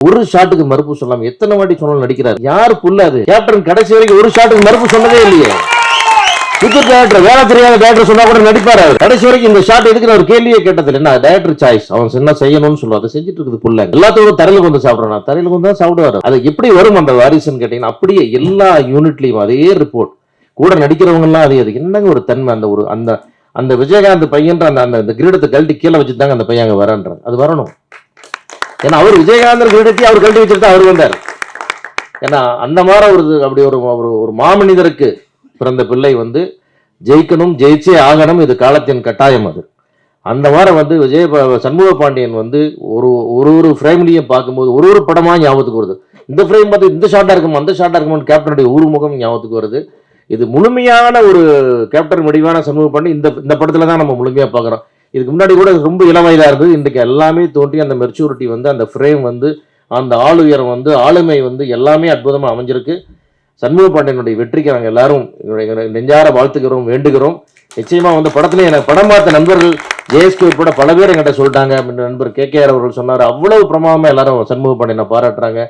ஒரு ஷாட்டுக்கு மறுப்பு சொல்லாம எத்தனை வாட்டி சொன்னாலும் நடிக்கிறார். யாரு புல்ல அது? கேப்டன் கடைசி வரைக்கும் ஒரு ஷாட்டுக்கு மறுப்பு சொன்னதே இல்லையே. புது டேரக்டர், வேலை தெரியாத டேரக்டர் சொன்னா கூட நடிப்பாரு. கடைசி வரைக்கும் இந்த ஷாட் எதுக்கு ஒரு கேள்வியே கேட்டது என்ன? டேரக்டர் சாய்ஸ், அவன் என்ன செய்யணும்னு சொல்லுவாங்க, அதை செஞ்சுட்டு இருக்குது புள்ள. எல்லாத்தோட தரையில வந்து சாப்பிடறான், தரையில வந்து தான் சாப்பிடுவாரு. அது எப்படி வரும் அந்த வாரிசுன்னு கேட்டீங்கன்னா, அப்படியே எல்லா யூனிட்லயும் அதே ரிப்போர்ட், கூட நடிக்கிறவங்க எல்லாம் அதே. அது என்னங்க ஒரு தன்மை, அந்த ஒரு அந்த அந்த விஜயகாந்த் பையன்ற அந்த அந்த கிரீடத்தை கழட்டி கீழே வச்சுட்டாங்க அந்த பையன் அங்க வரன்றார். அது வரணும். ஏன்னா அவர் விஜயகாந்தர் கிரீடத்தை அவர் கழட்டி வச்சுட்டு அவர் வந்தார். ஏன்னா அந்த மாதிரி ஒரு அப்படி ஒரு ஒரு மாமனிதருக்கு பிறந்த பிள்ளை வந்து ஜெயிக்கணும், ஜெயிச்சே ஆகணும், இது காலத்தின் கட்டாயம். அது அந்த மாதிரி வந்து சண்முக பாண்டியன் வந்து ஒரு ஒரு ஃப்ரேம்லையும் பார்க்கும்போது ஒரு படமா ஞாபகத்துக்கு வருது. இந்த ஃப்ரேம் பார்த்து இந்த ஷாட்டா இருக்குமா, அந்த ஷாட்டா இருக்குமான்னு கேப்டனுடைய ஊர்முகம் ஞாபகத்துக்கு வருது. இது முழுமையான ஒரு கேப்டன் வடிவான சண்முக பாண்டியன் இந்த படத்துல தான் நம்ம முழுமையா பார்க்குறோம். இதுக்கு முன்னாடி கூட ரொம்ப இளவயதா இருந்தது. இன்றைக்கு எல்லாமே தோன்றி அந்த மெச்சூரிட்டி வந்து, அந்த ஃப்ரேம் வந்து, அந்த ஆளுயரம் வந்து, ஆளுமை வந்து எல்லாமே அற்புதமா அமைஞ்சிருக்கு. சண்முக பாண்டியனுடைய வெற்றிக்கு நாங்கள் எல்லாரும் நெஞ்சார வாழ்த்துக்கிறோம், வேண்டுகிறோம். நிச்சயமா வந்து படத்துல எனக்கு படம் பார்த்த நண்பர்கள் ஜேஎஸ்கே கூட பல பேர் என்கிட்ட சொல்லிட்டாங்க. நண்பர் KKR அவர்கள் சொன்னார், அவ்வளவு பிரமாதமா எல்லாரும் சண்முக பாண்டியனை பாராட்டுறாங்க.